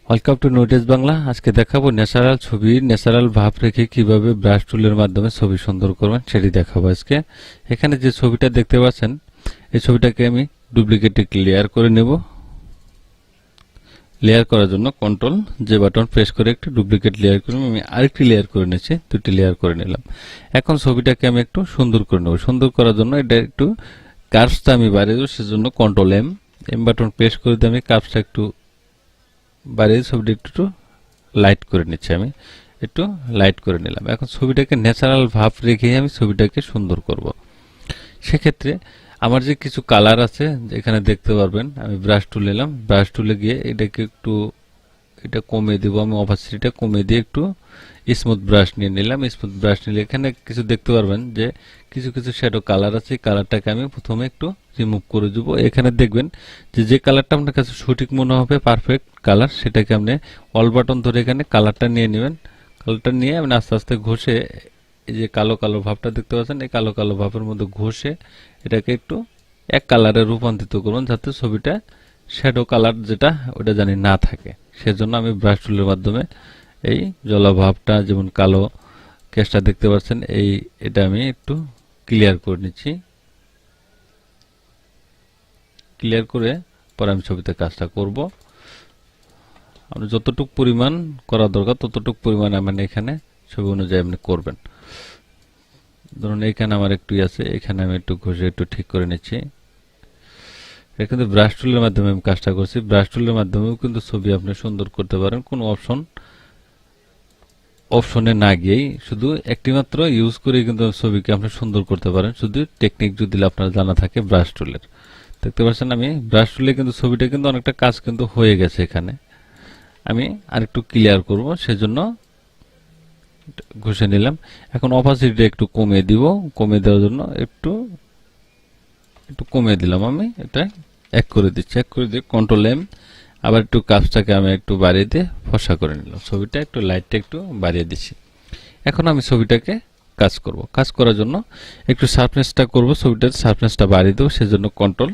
Welcome to notice Bangla. আজকে দেখাবো natural ছবি, ন্যাচারাল ভাব রেখে কিভাবে ব্রাশ টুলের মাধ্যমে ছবি সুন্দর করবেন সেটি দেখাবো আজকে। এখানে যে ছবিটা দেখতে পাচ্ছেন, এই ছবিটাকে আমি ডুপ্লিকেট লেয়ার করে নেব। লেয়ার করার জন্য কন্ট্রোল যে বাটন প্রেস করে একটু ডুপ্লিকেট লেয়ার করে আমি আরেকটি লেয়ার করে নিয়েছি, দুটি লেয়ার করে নিলাম। এখন ছবিটাকে আমি একটু সুন্দর করে নেব। সুন্দর করার জন্য এটা একটু কার্ভসটা আমি বাড়িয়ে দেবো, সেজন্য কন্ট্রোল এম বাটন প্রেস করে দিয়ে আমি কার্ভসটা একটু বাড়িয়ে ছবিটা একটু লাইট করে নিচ্ছি। আমি একটু লাইট করে নিলাম। এখন ছবিটাকে ন্যাচারাল ভাব রেখে আমি ছবিটাকে সুন্দর করব। সেক্ষেত্রে আমার যে কিছু কালার আছে এখানে দেখতে পারবেন, আমি ব্রাশ টুল নিলাম। ব্রাশ টুলে গিয়ে এটাকে একটু এটা কমিয়ে দেবো। আমি অপাসিটিটা কমিয়ে দিয়ে একটু স্মুথ ব্রাশ নিয়ে নিলাম। স্মুথ ব্রাশ নিলে এখানে কিছু দেখতে পারবেন যে কিছু কিছু শ্যাডো কালার আছে। কালারটাকে আমি প্রথমে একটু রিমুভ করে দেবো। এখানে দেখবেন যে যে কালারটা আপনার কাছে সঠিক মনে হবে, পারফেক্ট কালার, সেটাকে আপনি অল বাটন ধরে এখানে কালারটা নিয়ে নেবেন। কালারটা নিয়ে আপনি আস্তে আস্তে ঘষে এই যে কালো কালো ভাবটা দেখতে পাচ্ছেন, এই কালো কালো ভাবের মধ্যে ঘষে এটাকে একটু এক কালারে রূপান্তরিত করুন, যাতে ছবিটা শ্যাডো কালার যেটা ওটা জানি না থাকে। সেজন্য আমি ব্রাশ টুলের মাধ্যমে এই জলাভাবটা, যেমন কালো কেসটা দেখতে পাচ্ছেন, এটা আমি একটু ক্লিয়ার করে নিচ্ছি। ক্লিয়ার করে পরে আমি ছবিতে কাজটা করব। আপনি যতটুকু পরিমাণ করা দরকার ততটুকু পরিমাণ মানে এখানে ছবি অনুযায়ী আপনি করবেন। ধরুন এখানে আমার একটু আছে, এখানে আমি একটু ঘষে একটু ঠিক করে নিচ্ছি। এটা কিন্তু ব্রাশ টুলের মাধ্যমে আমি কাজটা করছি। ব্রাশ টুলের মাধ্যমেও কিন্তু ছবি আপনি সুন্দর করতে পারেন, কোনো অপশনে না গিয়েই শুধু একটি মাত্র ইউজ করে কিন্তু ছবিকে আপনি সুন্দর করতে পারেন, শুধু টেকনিক যদি আপনার জানা থাকে ব্রাশ টুলের। দেখতে পাচ্ছেন আমি ব্রাশ টুলে কিন্তু ছবিটা কিন্তু অনেকটা কাজ কিন্তু হয়ে গেছে। এখানে আমি আরেকটু ক্লিয়ার করব, সেজন্য ঘষে নিলাম। এখন অপাসিটি একটু কমিয়ে দিব। কমিয়ে দেওয়ার জন্য একটু কমিয়ে দিলাম। আমি এটা এক করে দিচ্ছি। এক করে দিয়ে কন্ট্রোল এম, আবার একটু কাজটাকে আমি একটু বাড়িয়ে দিয়ে ফর্সা করে নিলাম। ছবিটা একটু লাইটটা একটু বাড়িয়ে দিচ্ছি। এখন আমি ছবিটাকে কাজ করব। কাজ করার জন্য একটু শার্পনেসটা করব, ছবিটার শার্পনেসটা বাড়িয়ে দেবো। সেজন্য কন্ট্রোল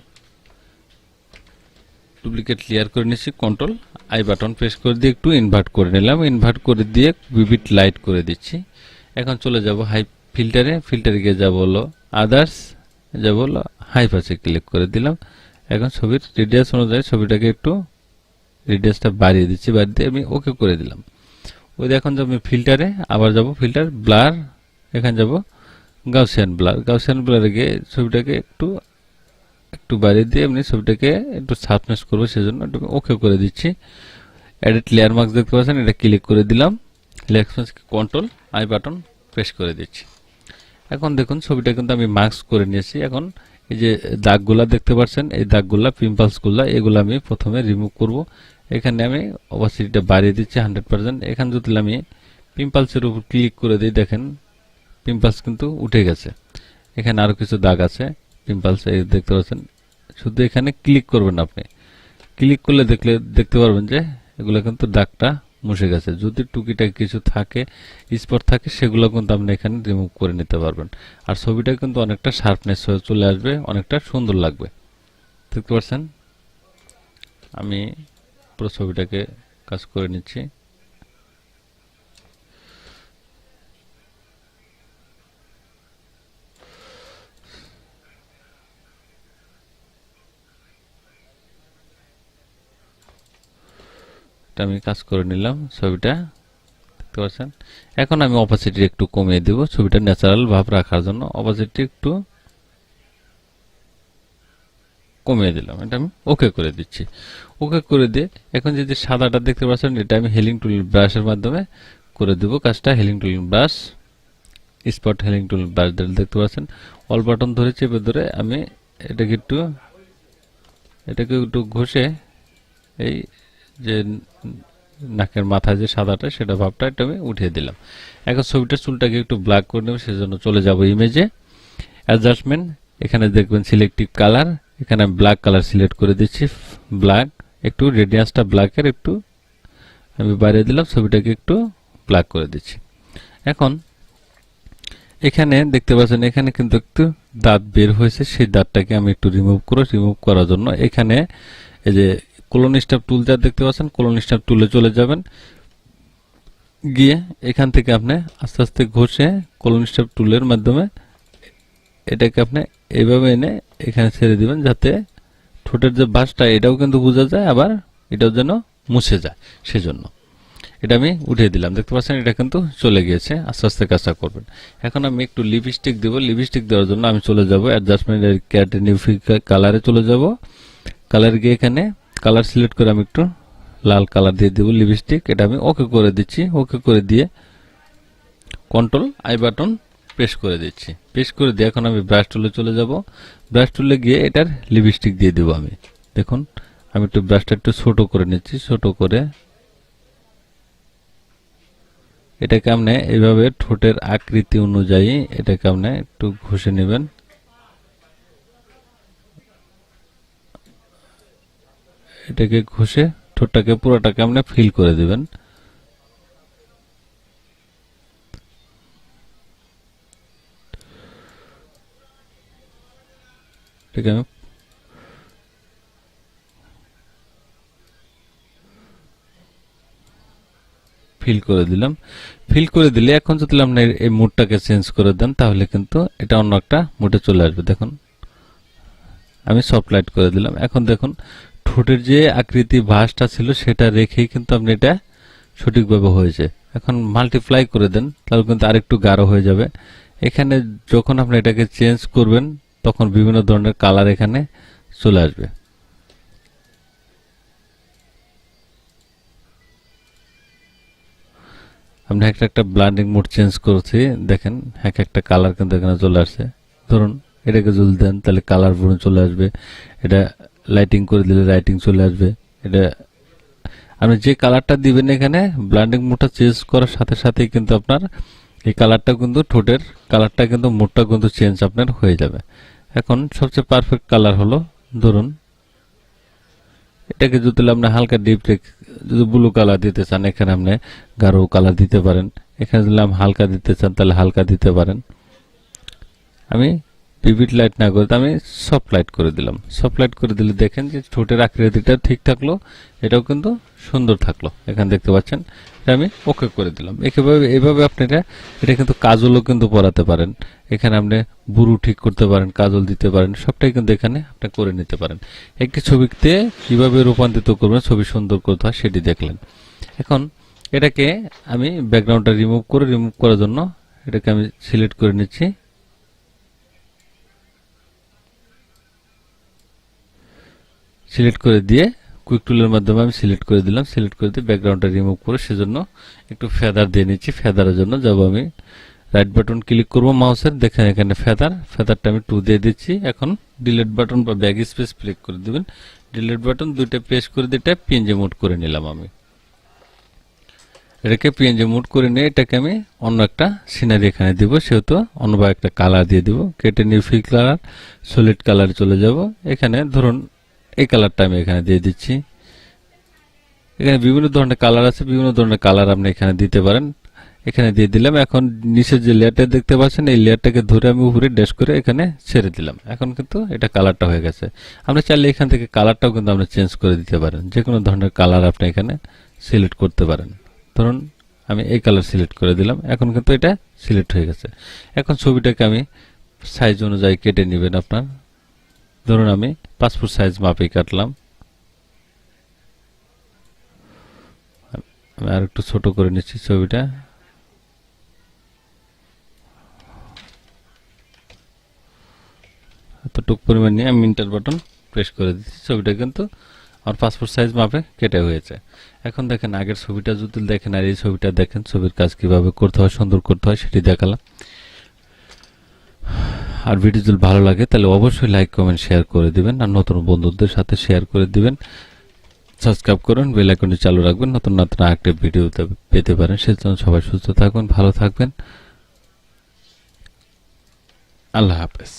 ডুপ্লিকেট লেয়ার করে নিচ্ছি, কন্ট্রোল আই বাটন প্রেস করে দিয়ে একটু ইনভার্ট করে নিলাম। ইনভার্ট করে দিয়ে ভিভিড লাইট করে দিচ্ছি। এখন চলে যাব হাই ফিল্টারে। ফিল্টারে গিয়ে যাব হলো আদার্স, যাব হলো হাই পাশে ক্লিক করে দিলাম। এখন ছবির রেডিয়াস অনুযায়ী ছবিটাকে একটু রেডিয়াসটা বাড়িয়ে দিচ্ছি। বাড়িয়ে দিয়ে আমি ওকে করে দিলাম। ওই এখন যাবো ফিল্টারে, আবার যাব ফিল্টার ব্লার, এখানে যাব গাউসিয়ান ব্লার। গাউসিয়ান ব্লারে গিয়ে ছবিটাকে একটু বাড়িয়ে দিয়ে এমনি ছবিটাকে একটু শার্পনেস করবো, সেজন্য একটু ওকে করে দিচ্ছি। এডিট লেয়ার মার্কস দেখতে পাচ্ছেন, এটা ক্লিক করে দিলাম। Layer control I button press করে দিচ্ছি। এখন দেখুন ছবিটা কিন্তু আমি মার্কস করে নিয়েছি। এখন এই যে দাগগুলা দেখতে পাচ্ছেন, এই দাগগুলা পিম্পলসগুলা, এগুলো আমি প্রথমে রিমুভ করব। এখানে আমি অপাসিটিটা বাড়িয়ে দিচ্ছি 100%। এখানে যদি আমি পিম্পলসের উপর ক্লিক করে দিই, দেখেন পিম্পলস কিন্তু উঠে গেছে। এখানে আরো কিছু দাগ আছে পিম্পলস, এই দেখতে পাচ্ছেন। শুধু এখানে ক্লিক করবেন। আপনি ক্লিক করলে দেখতে পারবেন যে এগুলো কিন্তু দাগটা মুছে গেছে। যদি টুকিটাকি কিছু থাকে, স্পট থাকে, সেগুলো কিন্তু আপনি এখানে রিমুভ করে নিতে পারবেন। আর ছবিটা কিন্তু অনেকটা শার্পনেস হয়ে চলে আসবে, অনেকটা সুন্দর লাগবে। দেখতে পাচ্ছেন আমি পুরো ছবিটাকে কাজ করে নিচ্ছি। আমি কাজ করে নিলাম ছবিটা, দেখতে পাচ্ছেন। এখন আমি অপাসিটি একটু কমিয়ে দেব ছবিটা ন্যাচারাল ভাব রাখার জন্য। অপাসিটি একটু কমিয়ে দিলাম। এটা আমি ওকে করে দিচ্ছি। ওকে করে দিয়ে এখন যে সাদাটা দেখতে পাচ্ছেন, এটা আমি হেলিং টুল ব্রাশের মাধ্যমে করে দেব কাজটা। হেলিং টুল ব্রাশ, স্পট হেলিং টুল ব্রাশ দেখতে পাচ্ছেন, অল বাটন ধরে চেপে ধরে আমি এটাকে একটু ঘষে এই যে নাকের মাথায় যে সাদাটা, সেটা ভাবটা এটা আমি উঠিয়ে দিলাম। এখন ছবিটার চুলটাকে একটু ব্ল্যাক করে নেব, সেজন্য চলে যাব ইমেজে, অ্যাডজাস্টমেন্ট। এখানে দেখবেন সিলেক্টিভ কালার, এখানে আমি ব্ল্যাক কালার সিলেক্ট করে দিচ্ছি। ব্ল্যাক, একটু রেডিয়াসটা ব্ল্যাকের একটু আমি বাড়িয়ে দিলাম। ছবিটাকে একটু ব্ল্যাক করে দিচ্ছি। এখন এখানে দেখতে পাচ্ছেন, এখানে কিন্তু একটু দাঁত বের হয়েছে। সেই দাঁতটাকে আমি একটু রিমুভ করার জন্য এখানে এই যে কোলন স্টাফ টুল যা দেখতে পাচ্ছেন, কোলন স্টাফ টুলে চলে যাবেন। গিয়ে এখান থেকে আপনি আস্তে আস্তে ঘষে কোলন স্টাফ টুলের মাধ্যমে এটাকে আপনি এইভাবে এনে এখানে ছেড়ে দিবেন, যাতে ঠোঁটের যে বাসটা এটাও কিন্তু বোঝা যায়, আবার এটাও যেন মুছে যায়। সেজন্য এটা আমি উঠিয়ে দিলাম, দেখতে পাচ্ছেন এটা কিন্তু চলে গিয়েছে। আস্তে আস্তে কাজটা করবেন। এখন আমি একটু লিপস্টিক দেবো। লিপস্টিক দেওয়ার জন্য আমি চলে যাব অ্যাডজাস্টমেন্ট ক্যাটেনিফিক কালারে চলে যাব। কালার গিয়ে এখানে কালার সিলেক্ট করে আমি একটু লাল কালার দিয়ে দেবো লিপস্টিক। এটা আমি ওকে করে দিচ্ছি। ওকে করে দিয়ে কন্ট্রোল আই বাটন প্রেস করে দিচ্ছি। প্রেস করে দিয়ে এখন আমি ব্রাশ টুলে চলে যাব। ব্রাশ টুলে গিয়ে এটার লিপস্টিক দিয়ে দেবো আমি। দেখুন আমি একটু ব্রাশটা একটু ছোট করে নিচ্ছি। ছোট করে এটাকে আপনি এইভাবে ঠোঁটের আকৃতি অনুযায়ী এটাকে আপনি একটু ঘষে নেবেন। এটাকে ঘষে ঠোঁটটাকে পুরোটাকে আপনি ফিল করে দিবেন। এটাকে আমি ফিল করে দিলাম। ফিল করে দিলে এখন যদি আপনি এই মুডটাকে চেঞ্জ করে দেন, তাহলে কিন্তু এটা অন্য একটা মুডে চলে আসবে। দেখুন আমি সফট লাইট করে দিলাম। এখন দেখুন ঠোঁটের যে আকৃতি ভাঁজটা ছিল সেটা রেখেই কিন্তু আপনি এটা সঠিকভাবে হয়েছে। এখন মাল্টিপ্লাই করে দেন, তাহলে কিন্তু আরেকটু গাঢ় হয়ে যাবে। এখানে যখন আপনি এটাকে চেঞ্জ করবেন, তখন বিভিন্ন ধরনের কালার এখানে চলে আসবে। আপনি একটা ব্লান্ডিং মোড চেঞ্জ করছি, দেখেন একটা কালার কিন্তু এখানে চলে আসছে। ধরুন এটাকে যদি দেন তাহলে কালার পুরো চলে আসবে। এটা লাইটিং করে দিলে লাইটিং চলে আসবে। এটা আপনি যে কালারটা দিবেন এখানে ব্লান্ডিং মোডটা চেঞ্জ করার সাথে সাথেই কিন্তু আপনার এই কালারটা কিন্তু ঠোঁটের কালারটা কিন্তু মোডটা কিন্তু চেঞ্জ আপনার হয়ে যাবে। এখন সবচেয়ে পারফেক্ট কালার হলো, ধরুন এটাকে যদি আপনি হালকা ডিপ যদি ব্লু কালার দিতে চান, এখানে আপনি গাঢ় কালার দিতে পারেন। এখানে যদি হালকা দিতে চান তাহলে হালকা দিতে পারেন। আমি ভিভিড লাইট না করে আমি সফট লাইট করে দিলাম। সফট লাইট করে দিলে দেখেন যে ঠোঁটের আকৃতিটা ঠিক থাকলো, এটাও কিন্তু সুন্দর থাকলো। এখানে দেখতে পাচ্ছেন এটা আমি ওকে করে দিলাম। এইভাবে আপনি এটা কিন্তু কাজলও কিন্তু পরাতে পারেন। এখানে আপনি বুরু ঠিক করতে পারেন, কাজল দিতে পারেন, সবটাই কিন্তু এখানে আপনি করে নিতে পারেন। একটি ছবিতে কিভাবে রূপান্তরিত করবেন, ছবি সুন্দর করতে হয় সেটি দেখলেন। এখন এটাকে আমি ব্যাকগ্রাউন্ডটা রিমুভ করার জন্য এটাকে আমি সিলেক্ট করে নিচ্ছি। সিলেক্ট করে দিয়ে কুইক টুলের মাধ্যমে আমি সিলেক্ট করে দিলাম। সিলেক্ট করে দিয়ে ব্যাকগ্রাউন্ডটা রিমুভ করে সেজন্য একটু ফেদার দিয়ে নিচ্ছি। ফেদারের জন্য যাব আমি রাইট বাটন ক্লিক করব মাউসের, দেখেন এখানে ফেদারটা আমি 2 দিয়ে দিচ্ছি। এখন ডিলিট বাটন বা ব্যাক স্পেস ক্লিক করে দিবেন। ডিলিট বাটন দুইটা প্রেস করে দিয়ে এটা পিএনজি মোড করে নিলাম। আমি এটাকে পিএনজি মোড করে নিয়ে এটাকে আমি অন্য একটা সিনারি এখানে দিব, সেহেতু অন্যভাবে একটা কালার দিয়ে দিব। কেটে নিয়ে ফিল কালার সলিড কালারে চলে যাব। এখানে ধরুন এই কালারটা আমি এখানে দিয়ে দিচ্ছি। এখানে বিভিন্ন ধরনের কালার আছে, বিভিন্ন ধরনের কালার আপনি এখানে দিতে পারেন। এখানে দিয়ে দিলাম। এখন নিচের যে লেয়ারটা দেখতে পাচ্ছেন, এই লেয়ারটাকে ধরে আমি উপরে ড্যাশ করে এখানে ছেড়ে দিলাম। এখন কিন্তু এটা কালারটা হয়ে গেছে। আপনি চাইলে এখান থেকে কালারটাও কিন্তু আপনি চেঞ্জ করে দিতে পারেন। যে কোনো ধরনের কালার আপনি এখানে সিলেক্ট করতে পারেন। ধরুন আমি এই কালার সিলেক্ট করে দিলাম। এখন কিন্তু এটা সিলেক্ট হয়ে গেছে। এখন ছবিটাকে আমি সাইজ অনুযায়ী কেটে নেবেন আপনার। ধরুন আমি পাসপোর্ট সাইজ মাপে কাটলাম। আমি আর একটু ছোট করে নিচ্ছি ছবিটা। এতটুক পরিমাণ নিয়ে আমি ইন্টার বাটন প্রেস করে দিচ্ছি। ছবিটা কিন্তু আমার পাসপোর্ট সাইজ মাপে কেটে হয়েছে। এখন দেখেন আগের ছবিটা যদি দেখেন আর এই ছবিটা দেখেন, ছবির কাজ কিভাবে করতে হয়, সুন্দর করতে হয় সেটি দেখালাম। আর ভিডিও যদি ভালো লাগে তাহলে অবশ্যই লাইক কমেন্ট শেয়ার করে দিবেন, আর নতুন বন্ধুদের সাথে শেয়ার করে দিবেন। সাবস্ক্রাইব করুন, বেল আইকনটি চালু রাখবেন, নতুন নতুন আরেকটি ভিডিও পেতে পারেন। সেজন্য সবাই সুস্থ থাকবেন, ভালো থাকবেন। আল্লাহ হাফেজ।